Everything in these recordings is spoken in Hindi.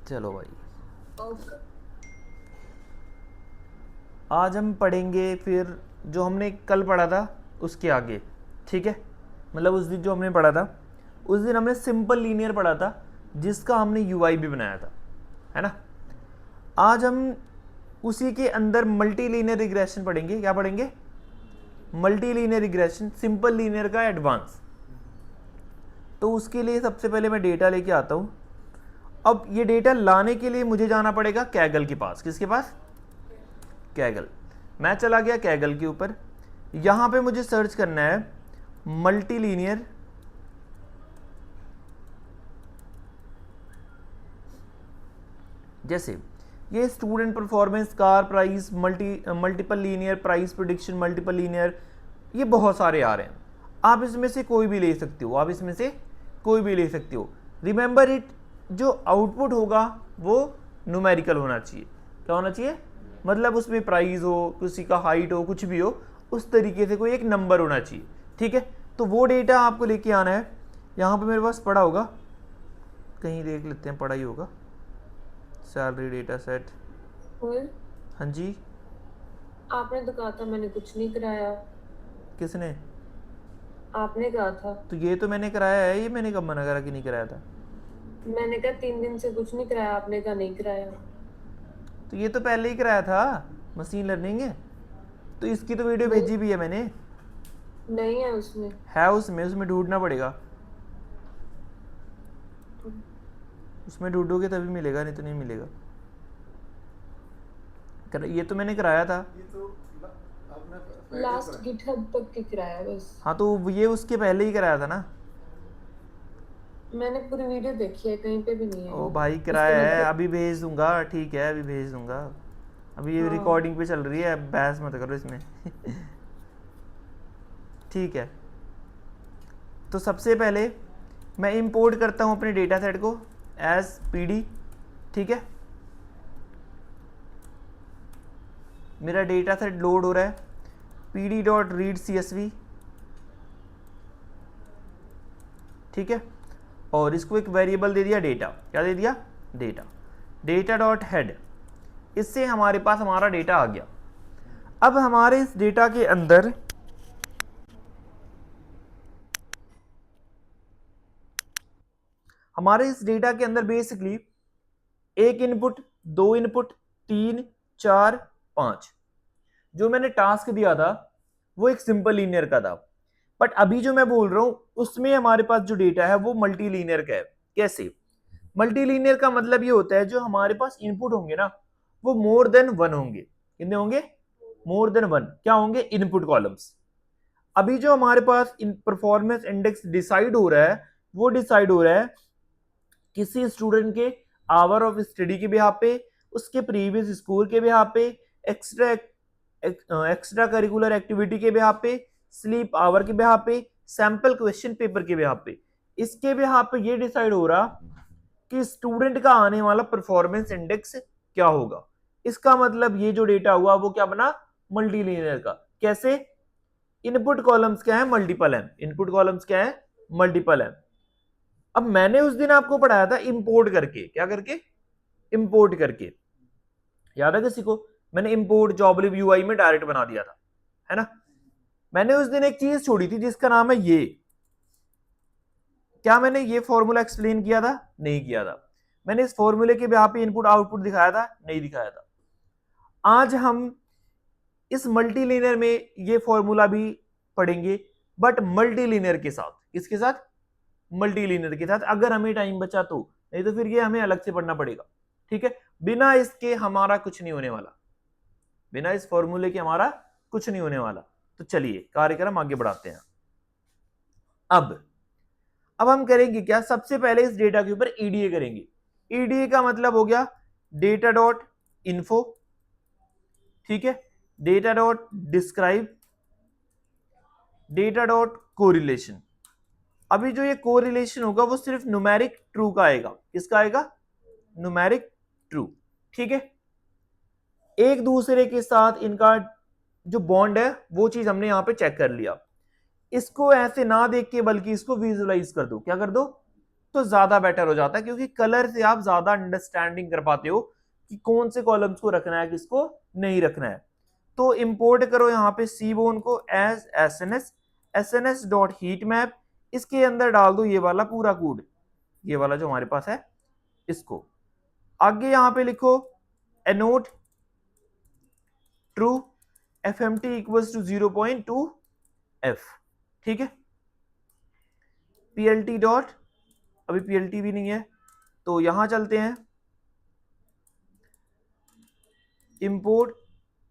चलो भाई, आज हम पढ़ेंगे फिर जो हमने कल पढ़ा था उसके आगे। ठीक है, मतलब उस दिन जो हमने पढ़ा था, उस दिन हमने सिंपल लीनियर पढ़ा था जिसका हमने यूआई भी बनाया था, है ना। आज हम उसी के अंदर मल्टी लीनियर रिग्रेशन पढ़ेंगे। क्या पढ़ेंगे? Multi linear regression, simple linear का एडवांस। तो उसके लिए सबसे पहले मैं डेटा लेके आता हूँ। अब ये डेटा लाने के लिए मुझे जाना पड़ेगा कैगल के पास। किसके पास? कैगल। मैं चला गया कैगल के ऊपर। यहां पे मुझे सर्च करना है मल्टी लीनियर जैसे ये student performance, car price, multiple linear price prediction, multiple linear, ये बहुत सारे आ रहे हैं। आप इसमें से कोई भी ले सकते हो, आप इसमें से कोई भी ले सकते हो। रिमेंबर इट, जो आउटपुट होगा वो न्यूमेरिकल होना चाहिए। क्या होना चाहिए? मतलब उसमें प्राइस हो, किसी का हाइट हो, कुछ भी हो, उस तरीके से कोई एक नंबर होना चाहिए। ठीक है, तो वो डेटा आपको लेके आना है। यहाँ पे मेरे पास पड़ा होगा, कहीं देख लेते हैं, पड़ा ही होगा। Salary data set. हाँ जी। आपने तो कहा था मैंने कुछ नहीं कराया। किसने? आपने कहा था। तो ये तो मैंने कराया है, ये मैंने कब मना करा कि नहीं कराया था? मैंने कहा 3 दिन से कुछ नहीं कराया, आपने कहा नहीं कराया। तो ये तो पहले ही कराया था, मशीन लर्निंग है। तो इसकी तो वीडियो नहीं, भेजी भी है मैंने। नहीं है उसमें। है उसमें, उसमें ढूंढना पड़ेगा। उसमें ढूंढोगे तभी मिलेगा, नहीं तो नहीं मिलेगा। ये तो मैंने कराया था। लास्ट गिटहब तक की कराया बस। हाँ, तो ये उसके पहले ही कराया था ना। मैंने पूरी वीडियो देखी है, कहीं पे भी नहीं है ओ ये। भाई, इसका कराया है, मतलब। अभी भेज दूंगा। ठीक है, अभी भेज दूंगा। अभी ये हाँ। रिकॉर्डिंग पे चल रही है, बहस मत करो इसमें। ठीक है, तो सबसे पहले मैं इंपोर्ट करता हूं अपने डेटा सेट को एज पीडी। ठीक है, मेरा डेटा सेट लोड हो रहा है। PD dot read CSV। ठीक है, और इसको एक वेरिएबल दे दिया डेटा। क्या दे दिया? डेटा। डेटा डॉट हेड, इससे हमारे पास हमारा डेटा आ गया। अब हमारे इस डेटा के अंदर बेसिकली एक इनपुट, दो इनपुट, 3, 4, 5। जो मैंने टास्क दिया था वो एक सिंपल लीनियर का था, बट अभी जो मैं बोल रहा हूं उसमें हमारे पास जो डेटा है वो मल्टी लीनियर का है। कैसे? मल्टी लीनियर का मतलब ये होता है जो हमारे पास इनपुट होंगे ना, वो मोर देन वन होंगे। कितने होंगे? मोर देन वन। क्या होंगे? Input columns. अभी जो हमारे पास इन परफॉर्मेंस इंडेक्स डिसाइड हो रहा है, वो डिसाइड हो रहा है किसी स्टूडेंट के आवर ऑफ स्टडी के बिहाफ पे, उसके प्रीवियस स्कोर के बिहाफ पे, एक्स्ट्रा एक्स्ट्रा करिकुलर एक्टिविटी के बिहाफ पे, स्लीप आवर के बिहाफ पे, सैंपल क्वेश्चन पेपर के बिहाफ पे। इसके बिहाफ पे ये डिसाइड हो रहा कि स्टूडेंट का आने वाला परफॉर्मेंस इंडेक्स क्या होगा। इसका मतलब ये जो डेटा हुआ वो क्या बना? मल्टी लीनियर का। कैसे? इनपुट कॉलम्स क्या है? मल्टीपल है। इनपुट कॉलम्स क्या है? मल्टीपल है। अब मैंने उस दिन आपको पढ़ाया था इंपोर्ट करके। क्या करके? इंपोर्ट करके। याद है किसी को? मैंने इंपोर्ट जॉबलिब यूआई में डायरेक्ट बना दिया था, है ना। मैंने उस दिन एक चीज छोड़ी थी जिसका नाम है ये। क्या मैंने ये फॉर्मूला एक्सप्लेन किया था? नहीं किया था। मैंने इस फॉर्मूले के यहाँ पे इनपुट आउटपुट दिखाया था? नहीं दिखाया था। आज हम इस मल्टी लीनियर में ये फॉर्मूला भी पढ़ेंगे, बट मल्टी लीनियर के साथ। किसके साथ? मल्टी लीनियर के साथ, अगर हमें टाइम बचा तो। नहीं तो फिर ये हमें अलग से पढ़ना पड़ेगा। ठीक है, बिना इसके हमारा कुछ नहीं होने वाला, बिना इस फॉर्मूले के हमारा कुछ नहीं होने वाला। तो चलिए कार्यक्रम आगे बढ़ाते हैं। अब हम करेंगे क्या? सबसे पहले इस डेटा के ऊपर ईडीए करेंगे। ईडीए का मतलब हो गया डेटा डॉट इन्फो। ठीक है, data dot describe, data dot correlation. अभी जो ये कोरिलेशन होगा वो सिर्फ न्यूमेरिक ट्रू का आएगा। किसका आएगा? Numeric true. ठीक है, एक दूसरे के साथ इनका जो बॉन्ड है वो चीज हमने यहां पे चेक कर लिया। इसको ऐसे ना देख के बल्कि इसको विजुअलाइज कर दो। क्या कर दो? तो ज्यादा बेटर हो जाता है, क्योंकि कलर से आप ज्यादा अंडरस्टैंडिंग कर पाते हो कि कौन से कॉलम्स को रखना है, किसको नहीं रखना है। तो इंपोर्ट करो यहाँ पे सीबोन को as SNS dot heat map, इसके अंदर डाल दो ये वाला पूरा कोड, ये वाला जो हमारे पास है इसको। आगे यहाँ पे लिखो एनोट ट्रू FMT इक्वल्स टू 0.2 F, ठीक है। PLT डॉट, अभी PLT भी नहीं है तो यहां चलते हैं, import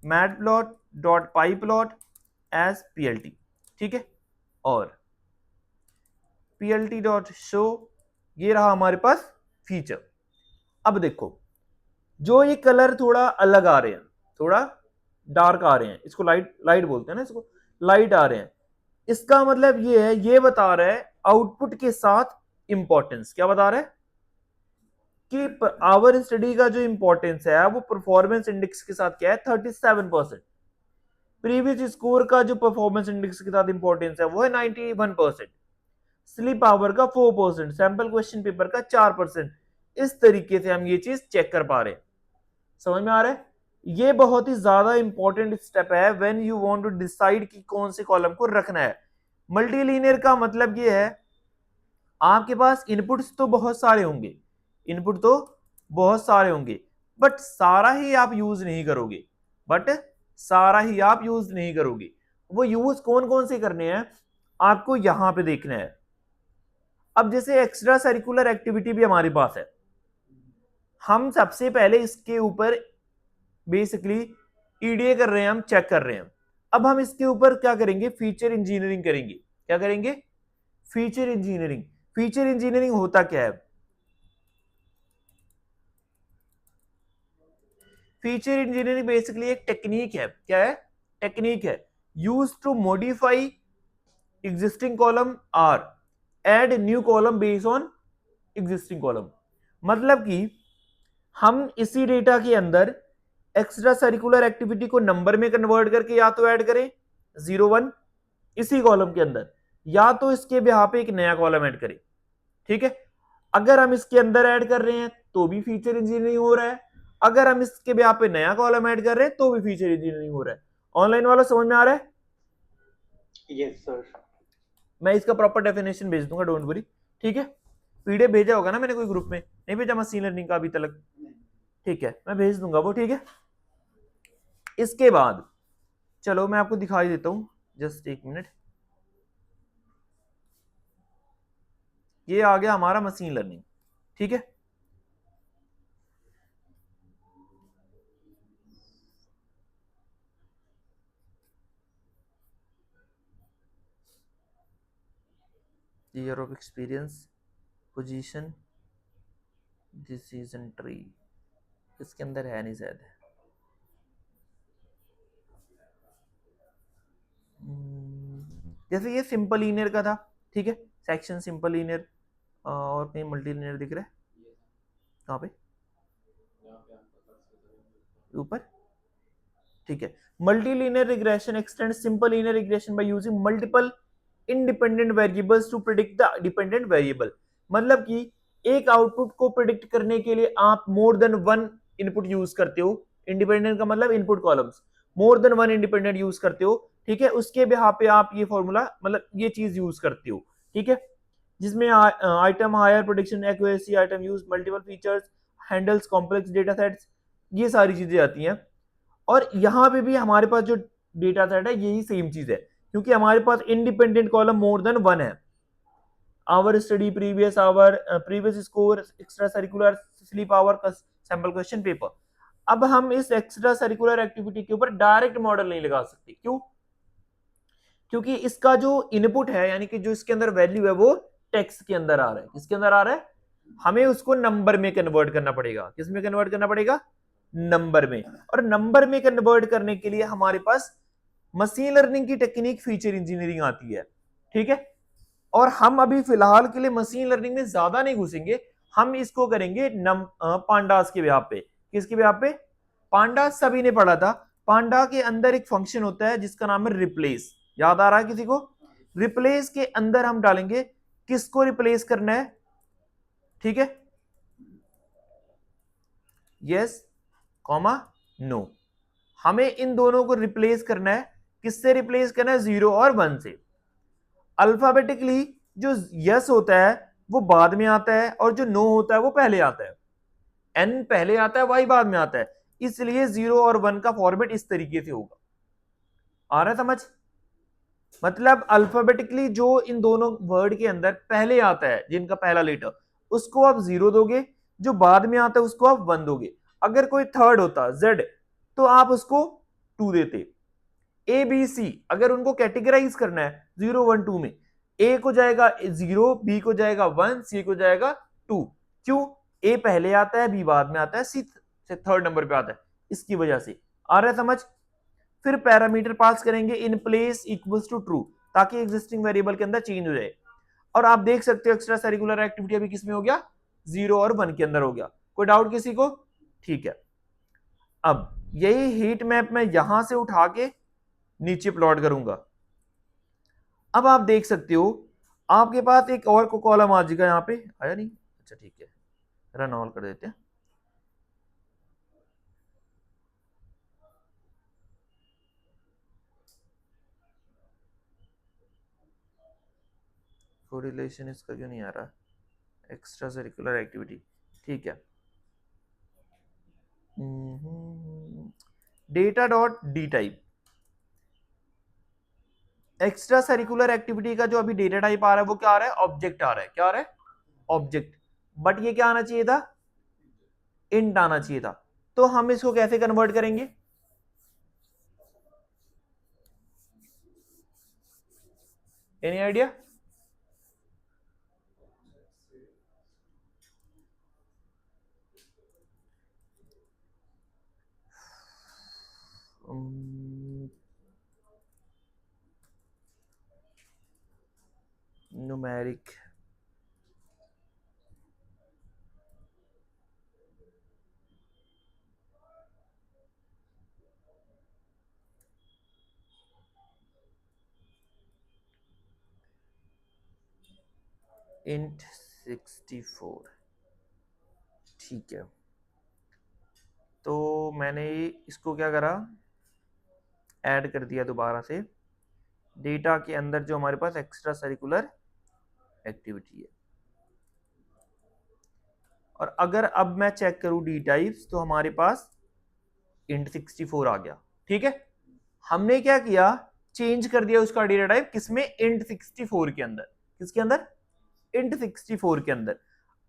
matplot dot pyplot as PLT, ठीक है। और PLT डॉट शो, ये रहा हमारे पास फीचर। अब देखो जो ये कलर थोड़ा अलग आ रहे हैं, थोड़ा डार्क आ रहे हैं, इसको लाइट बोलते हैं ना, इसको लाइट आ रहे हैं, इसका मतलब ये है, ये बता रहा है आउटपुट के साथ इंपॉर्टेंस। क्या बता रहा है कि आवर स्टडी का जो इंपॉर्टेंस है वो परफॉर्मेंस इंडेक्स के साथ क्या है 37%, प्रीवियस स्कोर का जो परफॉर्मेंस इंडेक्स के साथ इंपॉर्टेंस है वो है 91%, स्लीप आवर का 4%, सैंपल क्वेश्चन पेपर का 4%। इस तरीके से हम ये चीज चेक कर पा रहे हैं। समझ में आ रहा है? ये बहुत ही ज्यादा इंपॉर्टेंट स्टेप है when you want to decide कि कौन से कॉलम को रखना है। मल्टीलीनियर का मतलब ये है आपके पास इनपुट्स तो बहुत सारे होंगे, इनपुट तो बहुत सारे होंगे, बट सारा ही आप यूज नहीं करोगे, वो यूज कौन कौन से करने हैं आपको यहां पे देखना है। अब जैसे एक्स्ट्रा सरिकुलर एक्टिविटी भी हमारे पास है, हम सबसे पहले इसके ऊपर बेसिकली ईडीए कर रहे हैं, हम चेक कर रहे हैं। अब हम इसके ऊपर क्या करेंगे, फीचर इंजीनियरिंग करेंगे। क्या करेंगे? Feature engineering. फीचर इंजीनियरिंग होता क्या है? फीचर इंजीनियरिंग बेसिकली एक टेक्निक है। क्या है? टेक्निक है use to modify existing column or add new column based on existing column. मतलब कि हम इसी डेटा के अंदर एक्स्ट्रा सरिकुलर एक्टिविटी को नंबर में कन्वर्ट करके या तो ऐड करें 01 इसी कॉलम के अंदर, या तो इसके बिहाफ पे एक नया कॉलम ऐड करें, ठीक है। अगर हम इसके अंदर ऐड कर रहे हैं तो भी फीचर इंजीनियरिंग हो रहा है, अगर हम इसके बिहाफ पे नया कॉलम ऐड कर रहे हैं तो भी फीचर इंजीनियरिंग हो रहा है। ऑनलाइन वाला समझ में आ रहा है? Yes sir. मैं इसका प्रॉपर डेफिनेशन भेज दूंगा, डोंट वरी, ठीक है। पीडीएफ भेजा होगा ना मैंने कोई ग्रुप में? नहीं भेजा मशीन लर्निंग का अभी तक? ठीक है, मैं भेज दूंगा वो, ठीक है। इसके बाद चलो मैं आपको दिखाई देता हूं, जस्ट एक मिनट। ये आ गया हमारा मशीन लर्निंग, ठीक है। Year of experience, position, decision tree, इसके अंदर है नहीं शायद। जैसे ये सिंपल लीनियर का था, ठीक है, सेक्शन सिंपल लीनियर, और कहीं मल्टी लीनियर दिख रहा है कहाँ पे? ऊपर, ठीक है। Multi linear regression extend simple linear regression by using multiple independent variables to predict the dependent variable. मतलब कि एक आउटपुट को प्रिडिक्ट करने के लिए आप मोर देन वन इनपुट यूज करते हो। इंडिपेंडेंट का मतलब इनपुट कॉलम्स, मोर देन वन इंडिपेंडेंट यूज करते हो, ठीक है। उसके बिहाफ पे आप ये फॉर्मूला मतलब ये चीज यूज करते हो, ठीक है, जिसमें item higher prediction accuracy, item use multiple features, handles complex data sets, ये सारी चीजें आती हैं। और यहां पे भी हमारे पास जो डेटा सेट है यही सेम चीज है, क्योंकि हमारे पास independent column more than one है। Hour study, previous hour, previous score, extra curricular, sleep hour का सैंपल क्वेश्चन पेपर। अब हम इस एक्स्ट्रा सरिकुलर एक्टिविटी के ऊपर डायरेक्ट मॉडल नहीं लगा सकते। क्यों? क्योंकि इसका जो इनपुट है, यानी कि जो इसके अंदर वैल्यू है, वो टेक्स्ट के अंदर आ रहा है। किसके अंदर आ रहा है? हमें उसको नंबर में कन्वर्ट करना पड़ेगा। किस में कन्वर्ट करना पड़ेगा? नंबर में। और नंबर में कन्वर्ट करने के लिए हमारे पास मशीन लर्निंग की टेक्निक फीचर इंजीनियरिंग आती है, ठीक है। और हम अभी फिलहाल के लिए मशीन लर्निंग में ज्यादा नहीं घुसेंगे, हम इसको करेंगे पांडास के बिहाफ पे। किसके बिहाफ पे? पांडास सभी ने पढ़ा था। पांडा के अंदर एक फंक्शन होता है जिसका नाम है रिप्लेस। याद आ रहा है किसी को? रिप्लेस के अंदर हम डालेंगे, किसको रिप्लेस करना है? ठीक है, यस कॉमा नो। हमें इन दोनों को रिप्लेस करना है, किससे रिप्लेस करना है, 0 और 1 से। अल्फाबेटिकली जो यस होता है वो बाद में आता है और जो नो होता है वो पहले आता है। एन पहले आता है, वाई बाद में आता है, इसलिए 0 और 1 का फॉर्मेट इस तरीके से होगा। आ रहा है समझ? मतलब अल्फाबेटिकली जो इन दोनों वर्ड के अंदर पहले आता है, जिनका पहला लेटर, उसको आप 0 दोगे, जो बाद में आता है उसको आप 1 दोगे। अगर कोई थर्ड होता Z, तो आप उसको 2 देते। ए बी सी अगर उनको कैटेगराइज करना है 0 1 2 में, ए को जाएगा 0, बी को जाएगा 1, सी को जाएगा 2। क्यों? ए पहले आता है, बी बाद में आता है, सी से थर्ड नंबर पे आता है, इसकी वजह से। आ रहा है समझ? फिर पैरामीटर पास करेंगे in place equals to true, ताकि एग्जिस्टिंग वेरिएबल के अंदर चेंज हो जाए। और आप देख सकते हो एक्स्ट्रा सरिकुलर एक्टिविटी अभी किसमें हो गया, 0 और 1 के अंदर हो गया। कोई डाउट किसी को? ठीक है, अब यही हीट मैप मैं यहां से उठा के नीचे प्लॉट करूंगा। अब आप देख सकते हो आपके पास एक और को कॉलम आ जाएगा, यहां पे आया नहीं, अच्छा ठीक है, रन ऑल कर देते हैं। कोरिलेशन इसका क्यों नहीं आ रहा, एक्स्ट्रा सरिकुलर एक्टिविटी, ठीक है। Data dot D type, extra curricular activity का जो अभी डेटा टाइप आ रहा है वो क्या आ रहा है, ऑब्जेक्ट आ रहा है। क्या आ रहा है, ऑब्जेक्ट। बट ये क्या आना चाहिए था, इंट आना चाहिए था। तो हम इसको कैसे कन्वर्ट करेंगे, एनी आइडिया? न्यूमेरिक, इंट 64, ठीक है। तो मैंने इसको क्या करा, ऐड कर दिया दोबारा से डेटा के अंदर जो हमारे पास एक्स्ट्रा सरिकुलर एक्टिविटी है। और अगर अब मैं चेक करूं डी टाइप्स, तो हमारे पास इंट 64 आ गया। ठीक है, हमने क्या किया, चेंज कर दिया उसका डेटा टाइप, किसमें, इंट 64 के अंदर। किसके अंदर, इंट 64 के अंदर।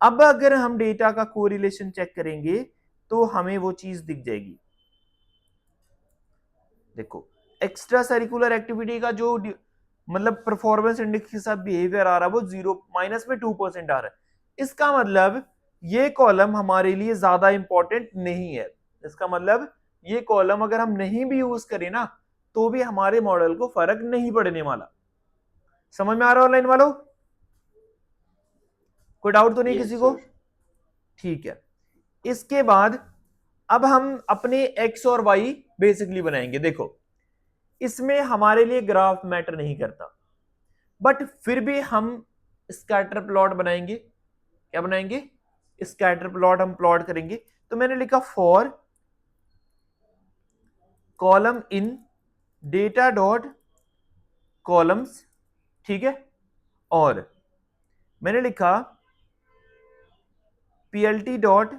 अब अगर हम डेटा का कोरिलेशन चेक करेंगे तो हमें वो चीज दिख जाएगी। देखो, एक्स्ट्रा सरिकुलर एक्टिविटी का जो मतलब परफॉर्मेंस इंडेक्स के साथ बिहेवियर आ रहा है वो 0 माइनस में 2% आ रहा है। इसका मतलब ये कॉलम हमारे लिए ज्यादा इंपॉर्टेंट नहीं है। इसका मतलब ये कॉलम अगर हम नहीं भी यूज करें ना, तो भी हमारे मॉडल को फर्क नहीं पड़ने वाला। समझ में आ रहा है ऑनलाइन वालों? कोई डाउट तो नहीं किसी को? ठीक है, इसके बाद अब हम अपने एक्स और वाई बेसिकली बनाएंगे। देखो, इसमें हमारे लिए ग्राफ मैटर नहीं करता, बट फिर भी हम स्कैटर प्लॉट बनाएंगे। क्या बनाएंगे, स्कैटर प्लॉट हम प्लॉट करेंगे। तो मैंने लिखा for column in data dot columns, ठीक है, और मैंने लिखा plt डॉट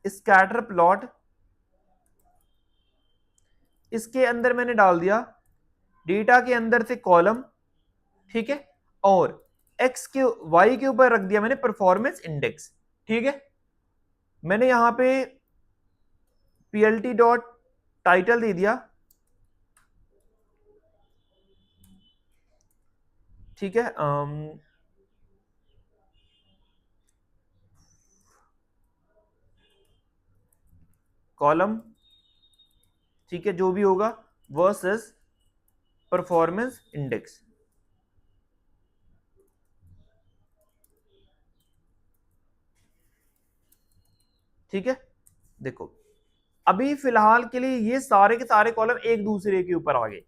स्कैटर प्लॉट। इसके अंदर मैंने डाल दिया डेटा के अंदर से कॉलम, ठीक है, और एक्स के वाई के ऊपर रख दिया मैंने परफॉर्मेंस इंडेक्स। ठीक है, मैंने यहां पे plt डॉट टाइटल दे दिया, ठीक है, कॉलम, ठीक है, जो भी होगा, वर्सेस परफॉर्मेंस इंडेक्स। ठीक है, देखो अभी फिलहाल के लिए ये सारे के सारे कॉलम एक दूसरे के ऊपर आ गए।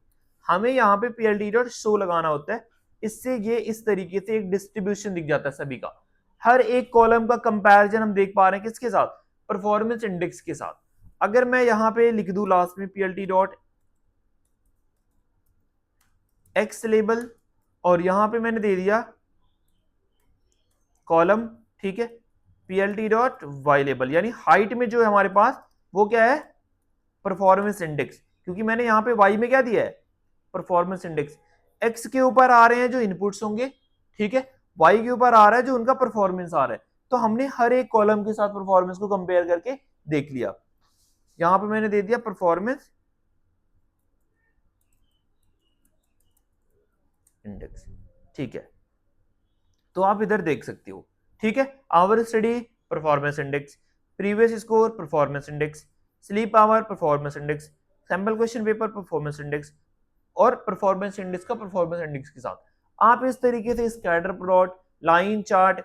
हमें यहाँ पे plt डॉट शो लगाना होता है, इससे ये इस तरीके से एक डिस्ट्रीब्यूशन दिख जाता है सभी का। हर एक कॉलम का कंपैरिजन हम देख पा रहे हैं किसके साथ, परफॉर्मेंस इंडेक्स के साथ। अगर मैं यहां पे लिख दूं लास्ट में पीएलटी डॉट एक्स लेबल और यहां पे मैंने दे दिया कॉलम, ठीक है, पीएलटी डॉट वाई लेबल, यानी हाइट में जो है हमारे पास वो क्या है, परफॉर्मेंस इंडेक्स, क्योंकि मैंने यहां पे वाई में क्या दिया है, परफॉर्मेंस इंडेक्स। एक्स के ऊपर आ रहे हैं जो इनपुट्स होंगे, ठीक है, वाई के ऊपर आ रहा है जो उनका परफॉर्मेंस आ रहा है। तो हमने हर एक कॉलम के साथ परफॉर्मेंस को कंपेयर करके देख लिया। यहां पे मैंने दे दिया परफॉर्मेंस इंडेक्स, ठीक है, तो आप इधर देख सकते हो, ठीक है, hour study performance index, previous score performance index, sleep hour performance index, sample question paper performance index और परफॉर्मेंस इंडेक्स का परफॉर्मेंस इंडेक्स के साथ आप इस तरीके से स्कैटर प्लॉट, लाइन चार्ट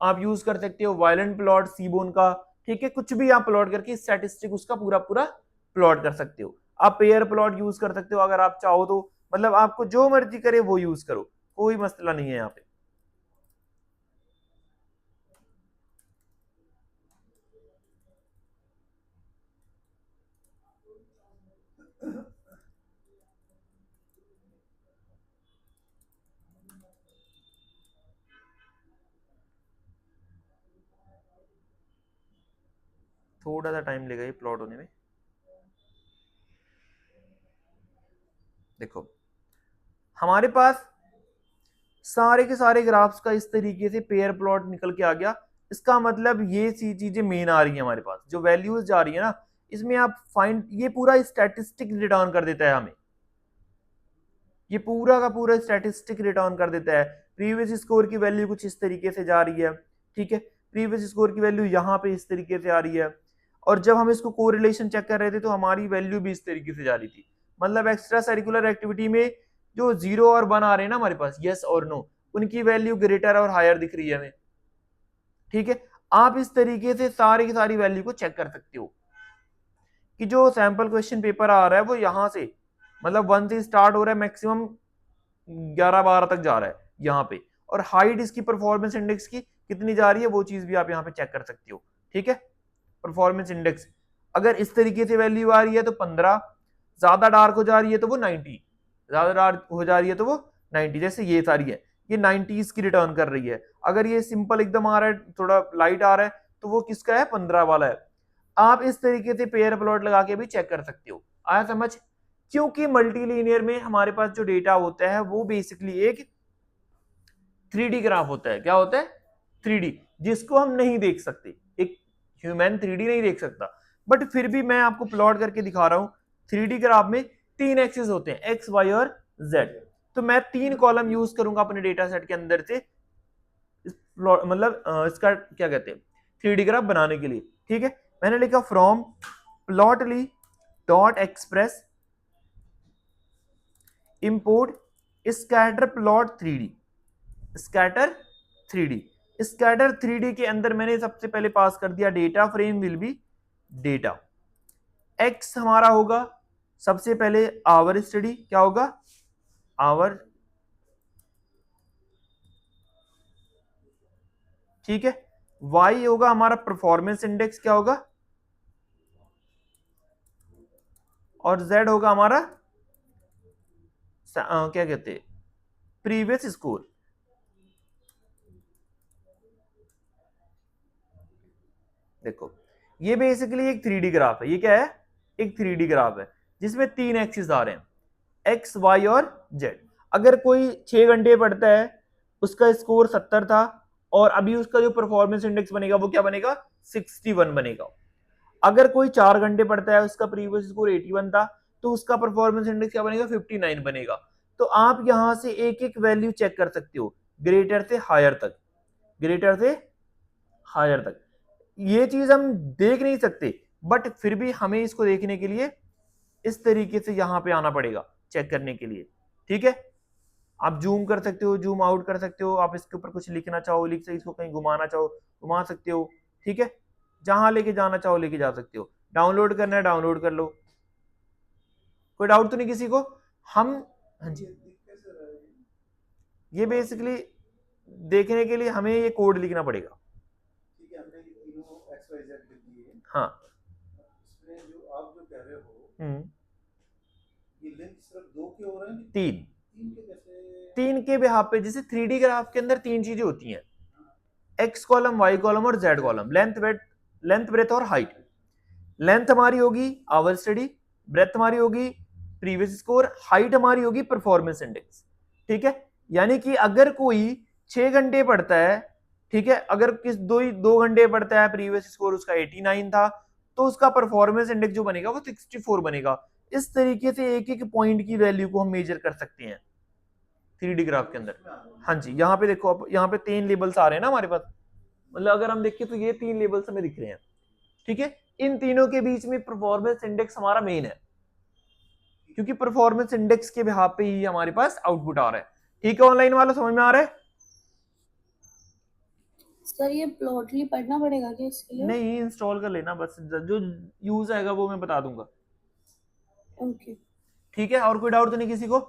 आप यूज कर सकते हो, वायलेंट प्लॉट सीबोन का, ठीक है, कुछ भी आप प्लॉट करके स्टैटिस्टिक उसका पूरा पूरा प्लॉट कर सकते हो। आप पेयर प्लॉट यूज कर सकते हो अगर आप चाहो तो, मतलब आपको जो मर्जी करे वो यूज करो, कोई मसला नहीं है यहाँ पे। थोड़ा सा टाइम लेगा ये प्लॉट होने में। देखो हमारे पास सारे के सारे ग्राफ्स का इस तरीके से पेयर प्लॉट निकल के आ गया। इसका मतलब ये सी चीजें मेन आ रही है हमारे पास, जो वैल्यूज जा रही है ना, इसमें आप फाइंड, ये पूरा स्टैटिस्टिक रिटर्न कर देता है हमें, ये पूरा का पूरा स्टैटिस्टिक रिटर्न कर देता है। प्रीवियस स्कोर की वैल्यू कुछ इस तरीके से जा रही है, ठीक है, प्रीवियस स्कोर की वैल्यू यहाँ पे इस तरीके से आ रही है, और जब हम इसको कोरिलेशन चेक कर रहे थे तो हमारी वैल्यू भी इस तरीके से जा रही थी। मतलब एक्स्ट्रा सरिकुलर एक्टिविटी में जो 0 और 1 आ रहे हैं ना हमारे पास, यस और नो, उनकी वैल्यू ग्रेटर और हायर दिख रही है हमें, ठीक है। आप इस तरीके से सारी की सारी वैल्यू को चेक कर सकते हो कि जो सैंपल क्वेश्चन पेपर आ रहा है वो यहां से, मतलब 1 से स्टार्ट हो रहा है, मैक्सिमम 11-12 तक जा रहा है यहाँ पे, और हाइट इसकी परफॉर्मेंस इंडेक्स की कितनी जा रही है वो चीज भी आप यहाँ पे चेक कर सकते हो, ठीक है। परफॉर्मेंस इंडेक्स अगर इस तरीके से वैल्यू आ रही है तो 15, ज्यादा डार्क हो जा रही है तो वो 90, ज्यादा डार्क हो जा रही है तो वो 90, जैसे ये सारी है ये 90s की रिटर्न कर रही है। अगर ये सिंपल एकदम आ रहा है, थोड़ा लाइट आ रहा है, तो वो किसका है, 15 वाला है। आप इस तरीके से पेयर प्लॉट लगा के भी चेक कर सकते हो। आया समझ? क्योंकि मल्टीलीनियर में हमारे पास जो डेटा होता है वो बेसिकली एक 3D ग्राफ होता है। क्या होता है? 3D, जिसको हम नहीं देख सकते, एक ह्यूमन 3D नहीं देख सकता, बट फिर भी मैं आपको प्लॉट करके दिखा रहा हूं। 3D ग्राफ में 3 एक्सिस होते हैं, एक्स वाई और जेड। तो मैं 3 कॉलम यूज करूंगा अपने डेटा सेट के अंदर से, मतलब इसका क्या कहते हैं, 3D ग्राफ बनाने के लिए, ठीक है। मैंने लिखा from Plotly dot express import scatter plot 3D, scatter 3D। Scatter 3D के अंदर मैंने सबसे पहले पास कर दिया data frame will be data, x हमारा होगा सबसे पहले आवर स्टडी, क्या होगा, आवर, ठीक है। वाई होगा हमारा परफॉर्मेंस इंडेक्स, क्या होगा, और जेड होगा हमारा क्या कहते हैं, प्रीवियस स्कोर। देखो ये बेसिकली एक 3D ग्राफ है। ये क्या है, एक 3D ग्राफ है जिसमें 3 एक्सिस आ रहे हैं, एक्स वाई और जेड। अगर कोई 6 घंटे पढ़ता है, उसका स्कोर 70 था, और अभी उसका जो परफॉर्मेंस इंडेक्स बनेगा वो क्या बनेगा, 61 बनेगा। अगर कोई 4 घंटे पढ़ता है, उसका प्रीवियस स्कोर 81 था, तो उसका परफॉर्मेंस इंडेक्स क्या बनेगा, 59 बनेगा। तो आप यहां से एक एक वैल्यू चेक कर सकते हो, ग्रेटर से हायर तक, ग्रेटर से हायर तक। ये चीज हम देख नहीं सकते, बट फिर भी हमें इसको देखने के लिए इस तरीके से यहां पे आना पड़ेगा चेक करने के लिए, ठीक है। आप जूम कर सकते हो, जूम आउट कर सकते हो, आप इसके ऊपर कुछ लिखना चाहो लिख सकते, इसको कहीं घुमाना चाहो घुमा सकते हो, ठीक है। जहां लेके जाना चाहो लेके जा सकते हो। डाउनलोड करना है डाउनलोड कर लो। कोई डाउट तो नहीं किसी को? हम, हाँ जी, ये बेसिकली देखने के लिए हमें ये कोड लिखना पड़ेगा। ठीक है, हमने ये तीनों एक्स वाई जेड लिख दिए। हाँ इसमें जो आप जो कह रहे हो, हम्म ये लिंक सिर्फ दो के हो रहे हैं कि तीन तीन के कैसे? तीन के बिहाफ पे, जैसे 3D ग्राफ के अंदर तीन चीजें होती हैं, एक्स कॉलम, वाई कॉलम और जेड कॉलम, लेंथ ब्रेथ और हाइट। लेंथ हमारी होगी आवर स्टडी, ब्रेथ हमारी होगी प्रीवियस स्कोर, हाइट हमारी होगी परफॉर्मेंस इंडेक्स। ठीक है, यानी कि अगर कोई 6 घंटे पढ़ता है, ठीक है, अगर किस 2 घंटे पढ़ता है, प्रीवियस स्कोर उसका 89 था, तो उसका परफॉर्मेंस इंडेक्स जो बनेगा वो 64 बनेगा। इस तरीके से एक एक पॉइंट की वैल्यू को हम मेजर कर सकते हैं 3D ग्राफ के अंदर। हाँ जी, यहाँ पे देखो, अब यहाँ पे 3 लेबल्स आ रहे हैं ना हमारे पास, मतलब अगर हम देखें तो ये 3 लेबल्स हमें दिख रहे हैं। ठीक है, इन तीनों के बीच में परफॉर्मेंस इंडेक्स हमारा मेन है, क्योंकि परफॉर्मेंस इंडेक्स के बिहाफ पे ही हमारे पास आउटपुट आ रहा है। ठीक है, ऑनलाइन वाला समझ में आ रहा है? सर ये प्लॉटली पढ़ना पड़ेगा क्या इसके लिए? नहीं, इंस्टॉल कर लेना बस, जो यूज आएगा वो मैं बता दूंगा। ओके। ठीक है, और कोई डाउट तो नहीं किसी को?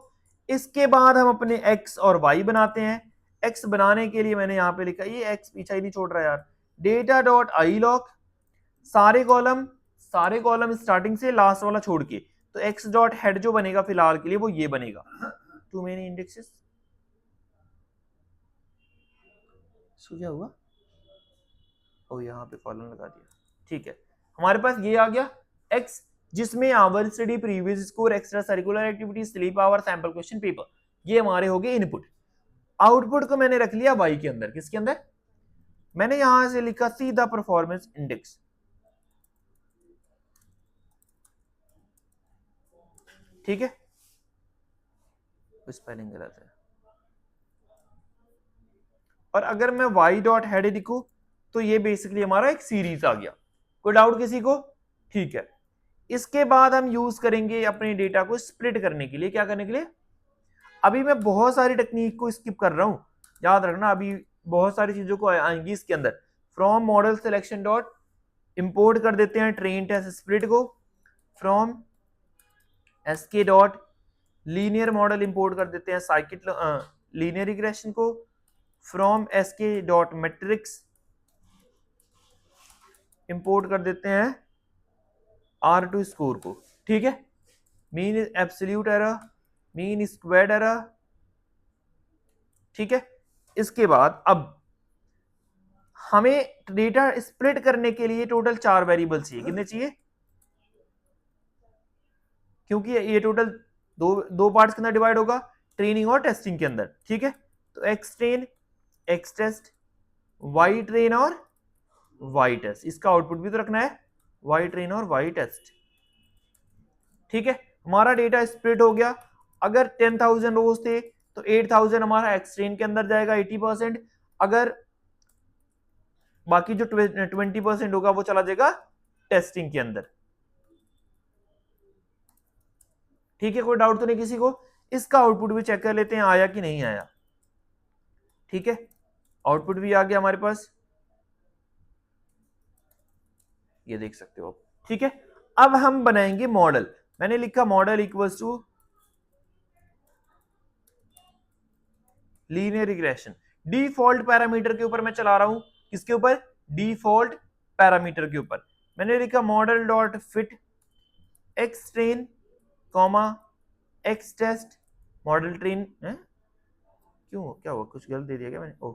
इसके बाद हम अपने x और y बनाते हैं। x बनाने के लिए मैंने यहाँ पे लिखा, ये x पीछा ही नहीं छोड़ रहा यार, डेटा डॉट आई लॉग, सारे कॉलम स्टार्टिंग से लास्ट वाला छोड़ के, तो x डॉट हेड जो बनेगा फिलहाल के लिए वो ये बनेगा, टू मेनी इंडेक्सेस। क्या हुआ? ओ यहाँ पे कॉलम लगा दिया। ठीक है, हमारे पास ये आ गया x, जिसमें hour study, previous score, extra curricular activity, sleep hour, sample question paper, ये हमारे हो गए इनपुट। आउटपुट को मैंने रख लिया y के अंदर। किसके अंदर? मैंने यहां से लिखा सीधा परफॉर्मेंस इंडेक्स। ठीक है, स्पेलिंग गलत है। और अगर मैं y डॉट हेड लिखूं तो ये बेसिकली हमारा एक सीरीज आ गया। कोई डाउट किसी को? ठीक है, इसके बाद हम यूज करेंगे अपने डेटा को स्प्लिट करने के लिए। क्या करने के लिए? अभी मैं बहुत सारी टेक्निक को स्किप कर रहा हूं, याद रखना, अभी बहुत सारी चीजों को आएंगी इसके अंदर। From model selection dot import कर देते हैं ट्रेन टेस्ट स्प्लिट को, from SK dot linear model import कर देते हैं साइकिट लीनियर रिग्रेशन को, from SK dot metrics import कर देते हैं R2 स्कोर को। ठीक है, mean absolute error, mean squared error. ठीक है, इसके बाद अब हमें डेटा स्प्लिट करने के लिए टोटल 4 वेरिएबल चाहिए। कितने चाहिए? क्योंकि ये टोटल दो पार्ट्स के अंदर डिवाइड होगा, ट्रेनिंग और टेस्टिंग के अंदर। ठीक है, तो x train, x test, y train और वाई टेस्ट, इसका आउटपुट भी तो रखना है, वाई ट्रेन और वाई टेस्ट। ठीक है, हमारा डेटा स्प्लिट हो गया। अगर 10,000 रोज थे तो 8,000 हमारा एक्स ट्रेन के अंदर जाएगा 80%, अगर बाकी जो 20% होगा वो चला जाएगा टेस्टिंग के अंदर। ठीक है, कोई डाउट तो नहीं किसी को? इसका आउटपुट भी चेक कर लेते हैं आया कि नहीं आया। ठीक है, आउटपुट भी आ गया हमारे पास, ये देख सकते हो आप। ठीक है, अब हम बनाएंगे मॉडल। मैंने लिखा model equals to linear regression. Default parameter के ऊपर मैं चला रहा हूं, किसके ऊपर? डिफॉल्ट पैरामीटर के ऊपर। मैंने लिखा model dot fit x train comma x test model train है, क्यों क्या हुआ, कुछ गलत दे दिया क्या मैंने? ओ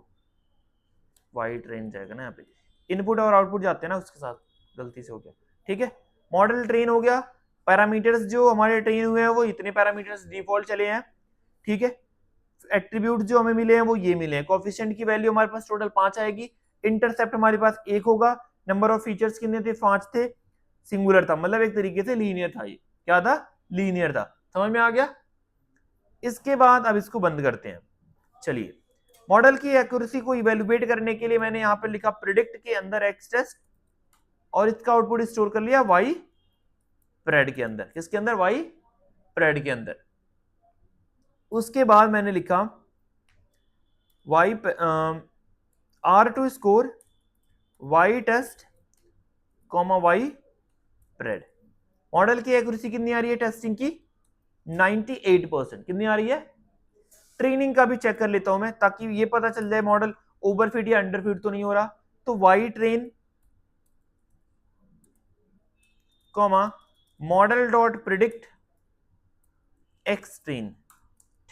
वाई ट्रेन जाएगा ना यहाँ पे, इनपुट और आउटपुट जाते हैं ना उसके साथ, गलती से हो गया। ठीक है, मॉडल ट्रेन हो गया, पैरामीटर्स जो हमारे ट्रेन हुए हैं वो इतने पैरामीटर्स डिफॉल्ट चले हैं। ठीक है, एट्रीब्यूट जो हमें मिले हैं वो ये मिले हैं। कोएफिशिएंट की वैल्यू हमारे पास टोटल 5 आएगी, इंटरसेप्ट हमारे पास 1 होगा, नंबर ऑफ फीचर्स कितने थे? 5 थे, सिंगुलर था, मतलब एक तरीके से लीनियर था। ये क्या था? लीनियर था। समझ में आ गया? इसके बाद अब इसको बंद करते हैं। चलिए, मॉडल की एक्यूरेसी को इवेलुएट करने के लिए मैंने यहां पर लिखा प्रिडिक्ट के अंदर एक्स टेस्ट, और इसका आउटपुट स्टोर कर लिया वाई प्रेड के अंदर। किसके अंदर? वाई प्रेड के अंदर। उसके बाद मैंने लिखा y R2 score y test comma y pred. Model की एक्यूरेसी कितनी आ रही है टेस्टिंग की? 98%। कितनी आ रही है? ट्रेनिंग का भी चेक कर लेता हूं मैं, ताकि ये पता चल जाए मॉडल ओवरफिट या अंडरफिट तो नहीं हो रहा। तो y train comma model dot predict x train,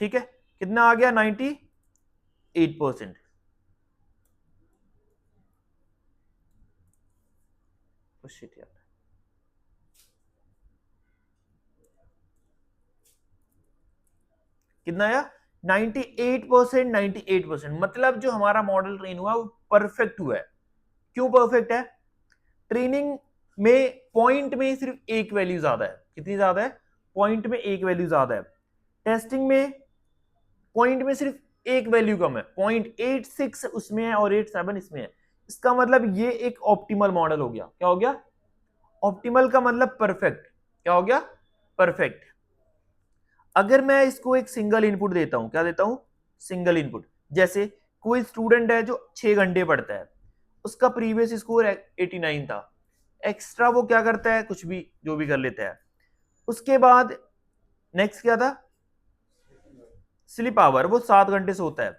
ठीक है, कितना आ गया 98%। कितना आया 98%। 98% मतलब जो हमारा मॉडल ट्रेन हुआ वो परफेक्ट हुआ है। क्यों परफेक्ट है? ट्रेनिंग में पॉइंट में सिर्फ एक वैल्यू ज्यादा है। कितनी ज्यादा है? पॉइंट में एक वैल्यू ज्यादा है। टेस्टिंग में पॉइंट में सिर्फ एक वैल्यू कम है, 0.86 उसमें है और 87 इसमें है। इसका मतलब ये एक ऑप्टिमल मॉडल हो गया। क्या हो गया? ऑप्टिमल का मतलब परफेक्ट। क्या हो गया? परफेक्ट। अगर मैं इसको एक सिंगल इनपुट देता हूं, क्या देता हूं? Single input. जैसे कोई स्टूडेंट है जो 6 घंटे पढ़ता है, उसका प्रीवियस स्कोर 89 था, एक्स्ट्रा वो क्या करता है, कुछ भी जो भी कर लेता है। उसके बाद नेक्स्ट क्या था? स्लीप आवर, वो 7 घंटे सोता है,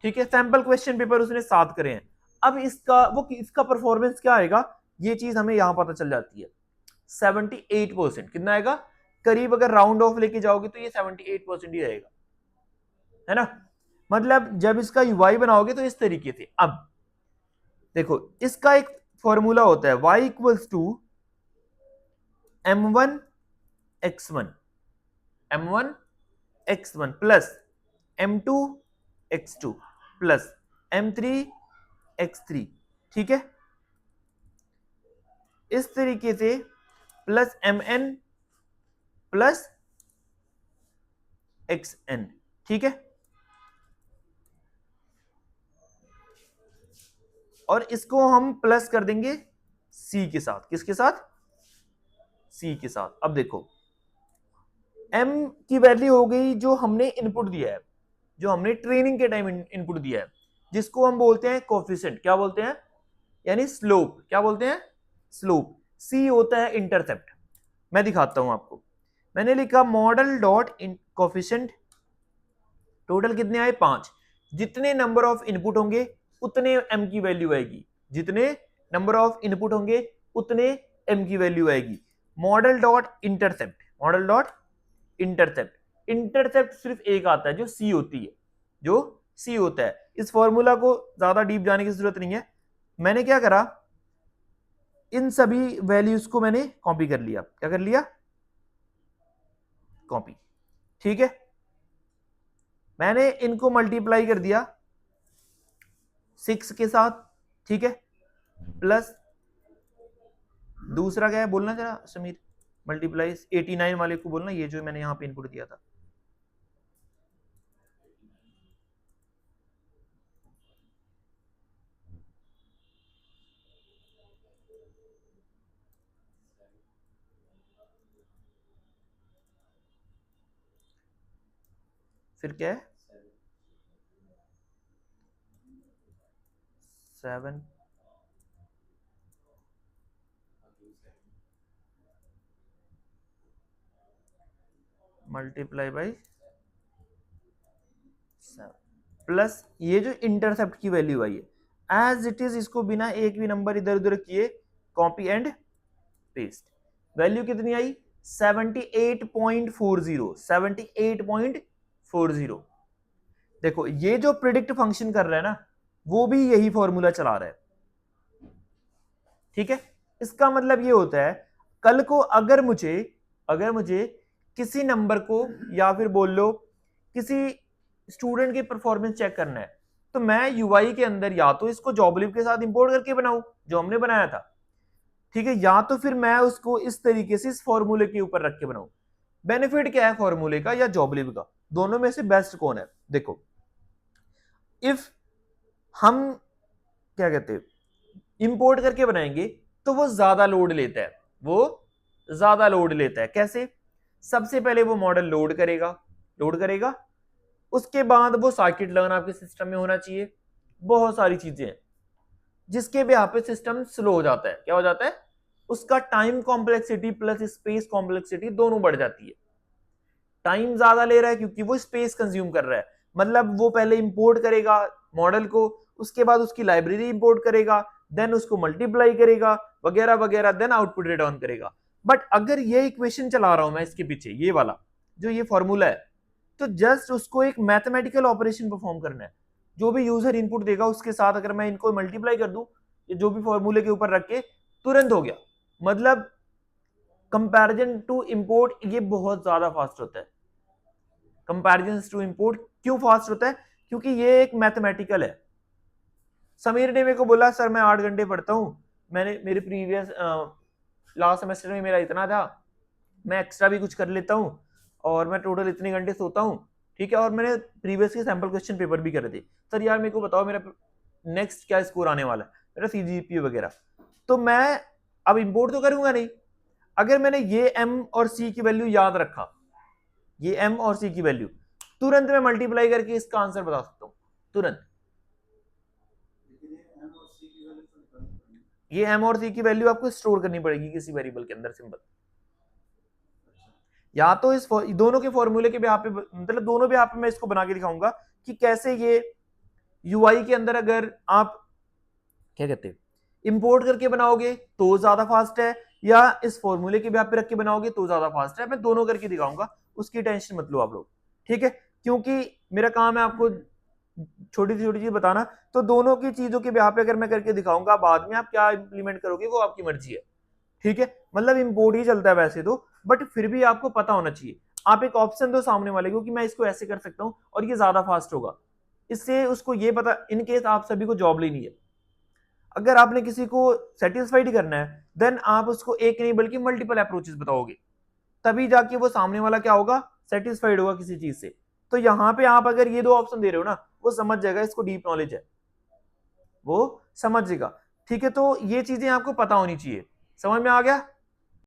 ठीक है। सैंपल क्वेश्चन पेपर उसने 7 करे हैं। अब इसका परफॉर्मेंस क्या आएगा, ये चीज हमें यहां पता चल जाती है। 78%। कितना आएगा? करीब अगर राउंड ऑफ लेके जाओगे तो ये 78% ही रहेगा, है ना। मतलब जब इसका यूआई बनाओगे तो इस तरीके से। अब देखो इसका एक फॉर्मूला होता है, y equals to m1 x1 plus m2 x2 plus m3 x3, ठीक है। इस तरीके से प्लस mn प्लस xn, ठीक है। और इसको हम प्लस कर देंगे c के साथ। किसके साथ? c के साथ। अब देखो m की वैल्यू हो गई जो हमने इनपुट दिया है, जो हमने ट्रेनिंग के टाइम इनपुट दिया है, जिसको हम बोलते हैं कोफिशिएंट। क्या बोलते हैं? यानी स्लोप। क्या बोलते हैं? स्लोप। c होता है इंटरसेप्ट। मैं दिखाता हूं आपको। मैंने लिखा मॉडल डॉट कोफिशिएंट, टोटल कितने आए? 5। जितने नंबर ऑफ इनपुट होंगे उतने m की वैल्यू आएगी। जितने नंबर ऑफ इनपुट होंगे उतने m की वैल्यू आएगी। Model dot intercept, model dot intercept, intercept सिर्फ एक आता है जो c होती है, जो c होता है। इस फॉर्मूला को ज्यादा डीप जाने की जरूरत नहीं है। मैंने क्या करा, इन सभी वैल्यूज को मैंने कॉपी कर लिया। क्या कर लिया? कॉपी, ठीक है। मैंने इनको मल्टीप्लाई कर दिया 6 के साथ, ठीक है, प्लस दूसरा क्या है बोलना जरा समीर, मल्टीप्लाई 89 वाले को बोलना, ये जो मैंने यहां पे इनपुट दिया था। फिर क्या है? 7 मल्टीप्लाई बाई 7 प्लस ये जो इंटरसेप्ट की वैल्यू आई है एज इट इज, इसको बिना एक भी नंबर इधर उधर किए कॉपी एंड पेस्ट। वैल्यू कितनी आई? 78.40। 78.40। देखो ये जो प्रिडिक्ट फंक्शन कर रहा है ना, वो भी यही फॉर्मूला चला रहा है, ठीक है। इसका मतलब ये होता है कल को अगर मुझे किसी नंबर को या फिर बोल लो किसी स्टूडेंट की परफॉर्मेंस चेक करना है, तो मैं यूआई के अंदर या तो इसको जॉबलिब के साथ इंपोर्ट करके बनाऊं जो हमने बनाया था, ठीक है, या तो फिर मैं उसको इस तरीके से इस फॉर्मूले के ऊपर रख के बनाऊं। बेनिफिट क्या है फॉर्मूले का या जॉबलिब का? दोनों में से बेस्ट कौन है? देखो इफ हम क्या कहते हैं इंपोर्ट करके बनाएंगे तो वो ज्यादा लोड लेता है, वो ज्यादा लोड लेता है। कैसे? सबसे पहले वो मॉडल लोड करेगा, उसके बाद वो सर्किट लगना आपके सिस्टम में होना चाहिए, बहुत सारी चीजें हैं जिसके भी यहाँ पे सिस्टम स्लो हो जाता है। क्या हो जाता है? उसका time complexity plus space complexity दोनों बढ़ जाती है। टाइम ज्यादा ले रहा है क्योंकि वो स्पेस कंज्यूम कर रहा है, मतलब वो पहले इंपोर्ट करेगा मॉडल को, उसके बाद उसकी लाइब्रेरी इंपोर्ट करेगा, देन उसको मल्टीप्लाई करेगा वगैरह वगैरह, देन आउटपुट रिटर्न करेगा। बट अगर ये इक्वेशन चला रहा हूं मैं इसके पीछे, ये वाला जो ये फॉर्मूला है, तो जस्ट उसको एक मैथमेटिकल ऑपरेशन परफॉर्म करना है। जो भी यूजर इनपुट देगा उसके साथ अगर मैं इनको मल्टीप्लाई कर दूं, ये जो भी फॉर्मूले के ऊपर रख के, तुरंत हो गया। मतलब कंपैरिजन टू इंपोर्ट ये बहुत ज्यादा फास्ट होता है। कंपैरिजन टू इंपोर्ट क्यों फास्ट होता है? क्योंकि ये एक मैथमेटिकल है। समीर ने मेरे को बोला सर मैं 8 घंटे पढ़ता हूं, मैंने मेरे प्रीवियस लास्ट सेमेस्टर में मेरा इतना था, मैं एक्स्ट्रा भी कुछ कर लेता हूं और मैं टोटल इतने घंटे सोता हूं, ठीक है, और मैंने प्रीवियस के सैंपल क्वेश्चन पेपर भी करे थे। सर यार मेरे को बताओ मेरा नेक्स्ट क्या स्कोर आने वाला है, मेरा सीजीपीए वगैरह, तो मैं अब इंपोर्ट तो करूंगा नहीं। अगर मैंने ये एम और सी की वैल्यू याद रखा, ये एम और सी की वैल्यू, तुरंत मैं मल्टीप्लाई करके इसका आंसर बता सकता हूं तुरंत। ये एम और सी की वैल्यू आपको स्टोर करनी पड़ेगी किसी वेरिएबल के अंदर, सिंपल। या तो इस दोनों के फॉर्मूले के बेहाफ पे, मतलब दोनों बेहाफ पे मैं इसको बना के दिखाऊंगा कि कैसे ये यूआई के अंदर अगर आप क्या कहते हैं इंपोर्ट करके बनाओगे तो ज्यादा फास्ट है, या इस फॉर्मूले के बेहाफ पे रख के बनाओगे तो ज्यादा फास्ट है। मैं दोनों करके दिखाऊंगा, उसकी टेंशन मत लो आप लोग, ठीक है, क्योंकि मेरा काम है आपको छोटी सी छोटी चीज बताना। तो दोनों की चीजों के बेहाफ पे अगर मैं करके दिखाऊंगा, बाद में आप क्या इंप्लीमेंट करोगे वो आपकी मर्जी है, ठीक है। मतलब इंपोर्ट ही चलता है वैसे तो, बट फिर भी आपको पता होना चाहिए। आप एक ऑप्शन दो सामने वाले को कि मैं इसको ऐसे कर सकता हूं और ये ज्यादा फास्ट होगा, इससे उसको ये पता, इन केस आप सभी को जॉब लेनी है, अगर आपने किसी को सेटिस्फाइड करना है, देन आप उसको एक नहीं बल्कि मल्टीपल अप्रोचेस बताओगे, तभी जाके वो सामने वाला क्या होगा, सेटिस्फाइड होगा किसी चीज से। तो यहाँ पे आप अगर ये 2 ऑप्शन दे रहे हो ना, वो समझ जाएगा इसको डीप नॉलेज है, वो समझेगा, ठीक है। तो ये चीजें आपको पता होनी चाहिए, समझ में आ गया।